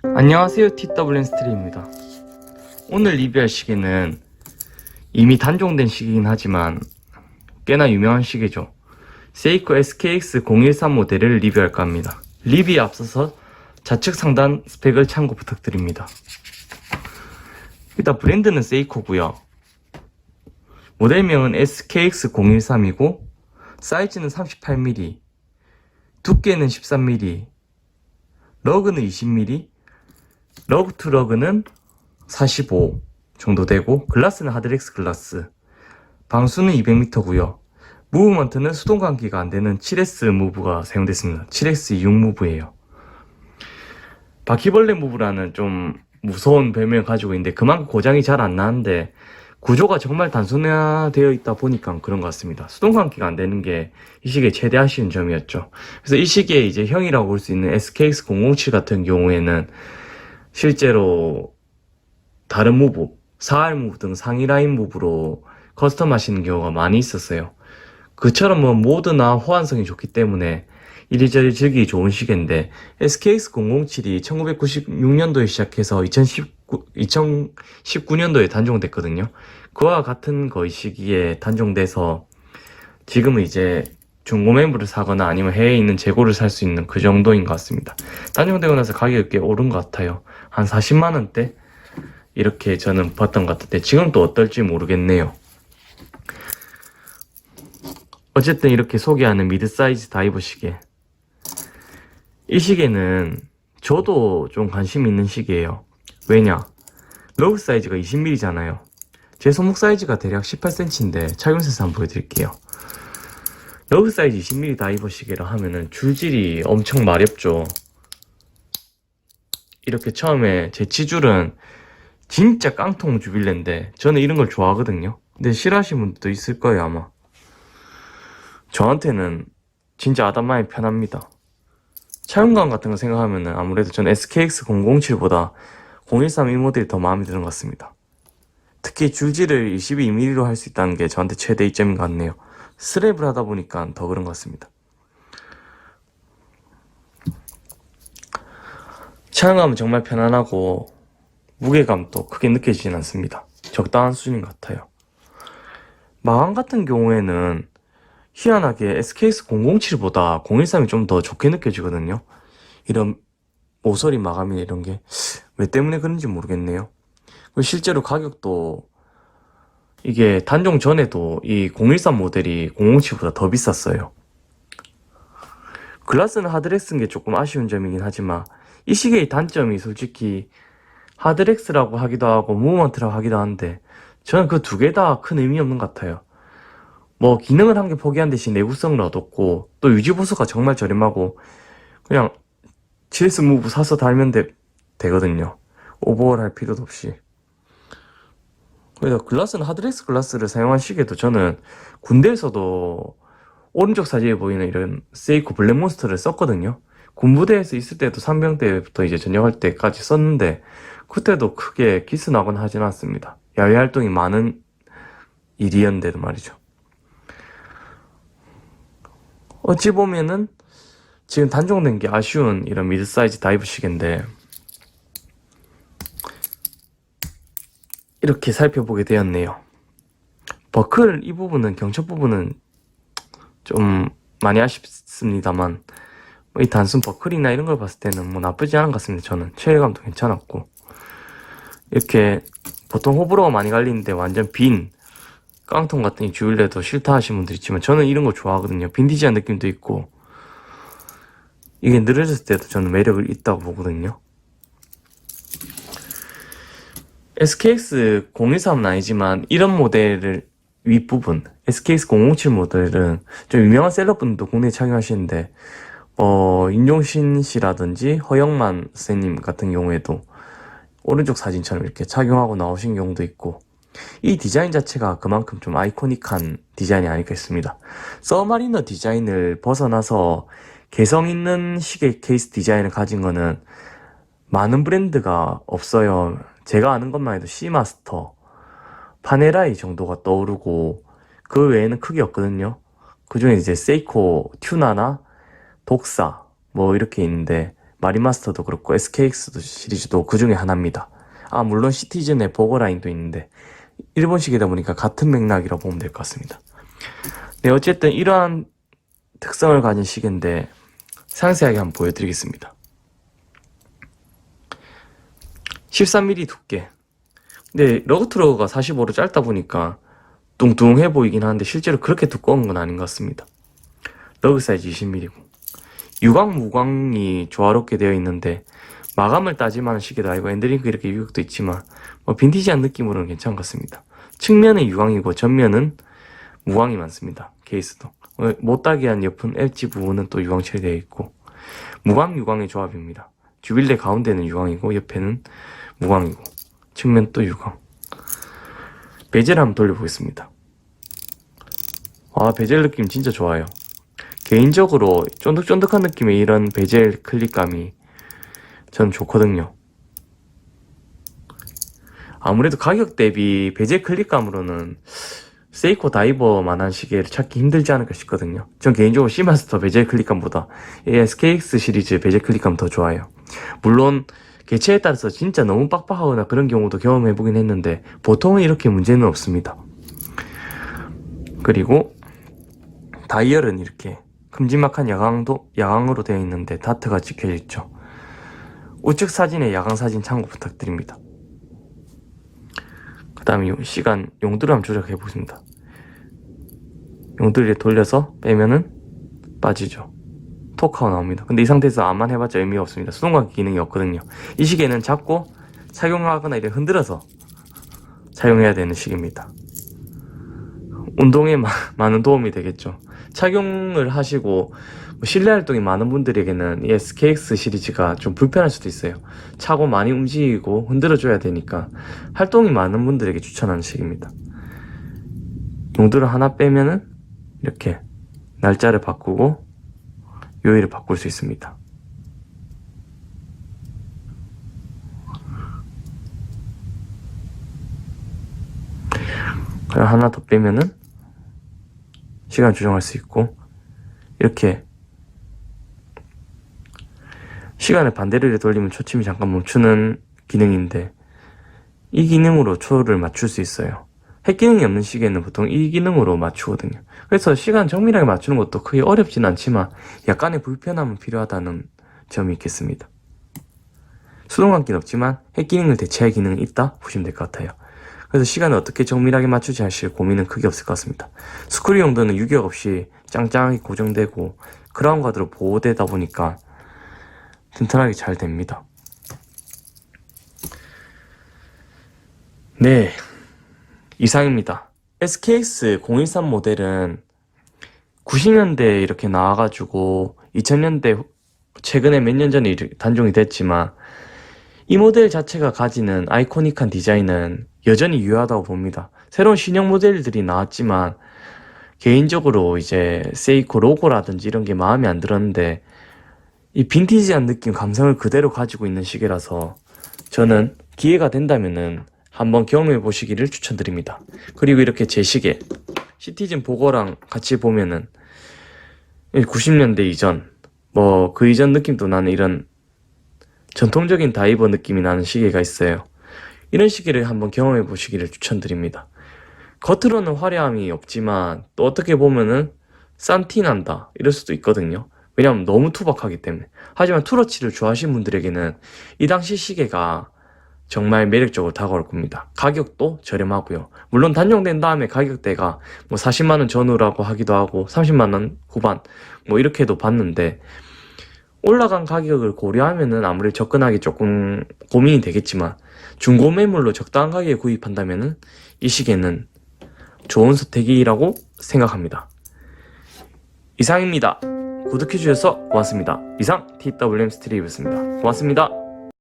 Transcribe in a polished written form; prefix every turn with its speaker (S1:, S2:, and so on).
S1: 안녕하세요, TWN 스트리입니다. 오늘 리뷰할 시계는 이미 단종된 시계이긴 하지만 꽤나 유명한 시계죠. 세이코 SKX013 모델을 리뷰할까 합니다. 리뷰에 앞서서 좌측 상단 스펙을 참고 부탁드립니다. 일단 브랜드는 세이코고요. 모델명은 SKX013이고 사이즈는 38mm, 두께는 13mm, 러그는 20mm, 러그 투 러그는 45 정도 되고, 글라스는 하드렉스 글라스, 방수는 200m고요. 무브먼트는 수동 감기가 안되는 7S 무브가 사용됐습니다. 7S 26 무브예요. 바퀴벌레 무브라는 좀 무서운 별명을 가지고 있는데 그만큼 고장이 잘 안 나는데 구조가 정말 단순화되어 있다 보니까 그런 것 같습니다. 수동 감기가 안 되는 게 이 시계의 최대 아쉬운 점이었죠. 그래서 이 시계의 이제 형이라고 볼 수 있는 SKX007 같은 경우에는 실제로 다른 무브, 4R 무브 등 상위 라인 무브로 커스텀 하시는 경우가 많이 있었어요. 그처럼 뭐 모드나 호환성이 좋기 때문에 이리저리 즐기기 좋은 시계인데, SKX007이 1996년도에 시작해서 2019년도에 단종됐거든요. 그와 같은 거의 시기에 단종돼서 지금은 이제 중고 매물을 사거나 아니면 해외에 있는 재고를 살 수 있는 그 정도인 것 같습니다. 단종되고 나서 가격이 꽤 오른 것 같아요. 한 40만원대? 이렇게 저는 봤던 것 같은데 지금 또 어떨지 모르겠네요. 어쨌든 이렇게 소개하는 미드 사이즈 다이버 시계, 이 시계는 저도 좀 관심 있는 시계예요. 왜냐? 러그 사이즈가 20mm잖아요. 제 손목 사이즈가 대략 18cm인데 착용해서 한번 보여드릴게요. 러그 사이즈 20mm 다이버 시계라 하면은 줄질이 엄청 마렵죠. 이렇게 처음에 제 치줄은 진짜 깡통 주빌레인데 저는 이런 걸 좋아하거든요. 근데 싫어하시는 분들도 있을 거예요 아마. 저한테는 진짜 아담하게 편합니다. 착용감 같은 거 생각하면은 아무래도 전 SKX007보다 013 이 모델이 더 마음에 드는 것 같습니다. 특히 줄질을 22mm로 할 수 있다는 게 저한테 최대 이점인 것 같네요. 스랩을 하다 보니까 더 그런 것 같습니다. 착용감은 정말 편안하고 무게감도 크게 느껴지진 않습니다. 적당한 수준인 것 같아요. 마감 같은 경우에는 희한하게 SKX007보다 013이 좀 더 좋게 느껴지거든요. 이런 모서리 마감이나 이런 게 왜 때문에 그런지 모르겠네요. 실제로 가격도 이게 단종 전에도 이 013 모델이 007보다 더 비쌌어요. 글라스는 하드렉스인 게 조금 아쉬운 점이긴 하지만 이 시계의 단점이 솔직히 하드렉스라고 하기도 하고 무브먼트라고 하기도 하는데 저는 그 두 개 다 큰 의미 없는 것 같아요. 뭐 기능을 한 개 포기한 대신 내구성을 얻었고 또 유지보수가 정말 저렴하고 그냥 GS 무브 사서 달면 되거든요. 오버홀 할 필요도 없이. 그래서 글라스는 하드렉스 글라스를 사용한 시계도 저는 군대에서도 오른쪽 사진에 보이는 이런 세이코 블랙몬스터를 썼거든요. 군부대에서 있을 때도 상병 때부터 이제 전역할 때까지 썼는데 그때도 크게 기스 나거나 하진 않았습니다. 야외 활동이 많은 일이었는데도 말이죠. 어찌 보면은 지금 단종된 게 아쉬운 이런 미드 사이즈 다이브 시계인데 이렇게 살펴보게 되었네요. 버클 이 부분은 경첩 부분은 좀 많이 아쉽습니다만 이 단순 버클이나 이런 걸 봤을 때는 뭐 나쁘지 않은 것 같습니다. 저는 체열감도 괜찮았고 이렇게 보통 호불호가 많이 갈리는데 완전 빈 깡통 같은 이 주율레도 싫다 하시는 분들 있지만 저는 이런 거 좋아하거든요. 빈티지한 느낌도 있고 이게 늘어졌을 때도 저는 매력을 있다고 보거든요. SKX013은 아니지만 이런 모델을 윗부분 SKX007 모델은 좀 유명한 셀럽분들도 국내에 착용하시는데 임종신 씨라든지 허영만 선생님 같은 경우에도 오른쪽 사진처럼 이렇게 착용하고 나오신 경우도 있고 이 디자인 자체가 그만큼 좀 아이코닉한 디자인이 아닐까 했습니다. 서마리너 디자인을 벗어나서 개성 있는 시계 케이스 디자인을 가진 거는 많은 브랜드가 없어요. 제가 아는 것만 해도 시마스터, 파네라이 정도가 떠오르고 그 외에는 크게 없거든요. 그 중에 이제 세이코 튜나나 독사 뭐 이렇게 있는데 마린마스터도 그렇고 SKX 시리즈도 그 중에 하나입니다. 물론 시티즌의 보거라인도 있는데 일본식이다 보니까 같은 맥락이라고 보면 될 것 같습니다. 네, 어쨌든 이러한 특성을 가진 시계인데 상세하게 한번 보여드리겠습니다. 13mm 두께. 근데 러그트로가 45로 짧다 보니까 뚱뚱해 보이긴 하는데 실제로 그렇게 두꺼운 건 아닌 것 같습니다. 러그 사이즈 20mm고 유광 무광이 조화롭게 되어 있는데 마감을 따질만한 시계도 아니고 엔드링크 이렇게 유격도 있지만 빈티지한 느낌으로는 괜찮은 것 같습니다. 측면은 유광이고 전면은 무광이 많습니다. 케이스도 못따게 한 옆은 엣지 부분은 또 유광 처리되어 있고 무광 유광의 조합입니다. 주빌레 가운데는 유광이고 옆에는 무광이고 측면 또 유광. 베젤 한번 돌려보겠습니다. 베젤 느낌 진짜 좋아요. 개인적으로 쫀득쫀득한 느낌의 이런 베젤 클릭감이 전 좋거든요. 아무래도 가격 대비 베젤 클릭감으로는 세이코 다이버만한 시계를 찾기 힘들지 않을까 싶거든요. 전 개인적으로 시마스터 베젤 클릭감보다 SKX 시리즈 베젤 클릭감 더 좋아요. 물론 개체에 따라서 진짜 너무 빡빡하거나 그런 경우도 경험해보긴 했는데 보통은 이렇게 문제는 없습니다. 그리고 다이얼은 이렇게 큼지막한 야광으로 되어 있는데 다트가 찍혀져 있죠. 우측 사진에 야광 사진 참고 부탁드립니다. 그 다음에 시간 용도를 한번 조작해 보겠습니다. 용도를 돌려서 빼면은 빠지죠. 톡하고 나옵니다. 근데 이 상태에서 암만 해봤자 의미가 없습니다. 수동광기 기능이 없거든요. 이 시계는 잡고 착용하거나 이렇게 흔들어서 사용해야 되는 시계입니다. 운동에 많은 도움이 되겠죠. 착용을 하시고 실내 활동이 많은 분들에게는 이 SKX 시리즈가 좀 불편할 수도 있어요. 차고 많이 움직이고 흔들어줘야 되니까 활동이 많은 분들에게 추천하는 시계입니다. 용도를 하나 빼면은 이렇게 날짜를 바꾸고 요일을 바꿀 수 있습니다. 그리고 하나 더 빼면은 시간 조정할 수 있고 이렇게 시간을 반대로 돌리면 초침이 잠깐 멈추는 기능인데 이 기능으로 초를 맞출 수 있어요. 핵 기능이 없는 시계는 보통 이 기능으로 맞추거든요. 그래서 시간 정밀하게 맞추는 것도 크게 어렵진 않지만 약간의 불편함은 필요하다는 점이 있겠습니다. 수동광기는 없지만 핵 기능을 대체할 기능은 있다 보시면 될 것 같아요. 그래서 시간을 어떻게 정밀하게 맞추지 하실 고민은 크게 없을 것 같습니다. 스크류 용도는 유격 없이 짱짱하게 고정되고 크라운 가드로 보호되다 보니까 튼튼하게 잘 됩니다. 네, 이상입니다. SKX 013 모델은 90년대에 이렇게 나와가지고 2000년대 최근에 몇 년 전에 단종이 됐지만 이 모델 자체가 가지는 아이코닉한 디자인은 여전히 유효하다고 봅니다. 새로운 신형 모델들이 나왔지만 개인적으로 이제 세이코 로고라든지 이런 게 마음에 안 들었는데 이 빈티지한 느낌 감성을 그대로 가지고 있는 시계라서 저는 기회가 된다면은 한번 경험해 보시기를 추천드립니다. 그리고 이렇게 제 시계 시티즌 보거랑 같이 보면은 90년대 이전 그 이전 느낌도 나는 이런 전통적인 다이버 느낌이 나는 시계가 있어요. 이런 시계를 한번 경험해 보시기를 추천드립니다. 겉으로는 화려함이 없지만 또 어떻게 보면은 싼 티 난다 이럴 수도 있거든요. 왜냐면 너무 투박하기 때문에. 하지만 투러치를 좋아하시는 분들에게는 이 당시 시계가 정말 매력적으로 다가올 겁니다. 가격도 저렴하고요. 물론 단종된 다음에 가격대가 40만원 전후라고 하기도 하고 30만원 후반 이렇게도 봤는데 올라간 가격을 고려하면은 아무래도 접근하기 조금 고민이 되겠지만 중고 매물로 적당한 가격에 구입한다면은 이 시계는 좋은 선택이라고 생각합니다. 이상입니다. 구독해주셔서 고맙습니다. 이상 TWM 스트리브였습니다. 고맙습니다.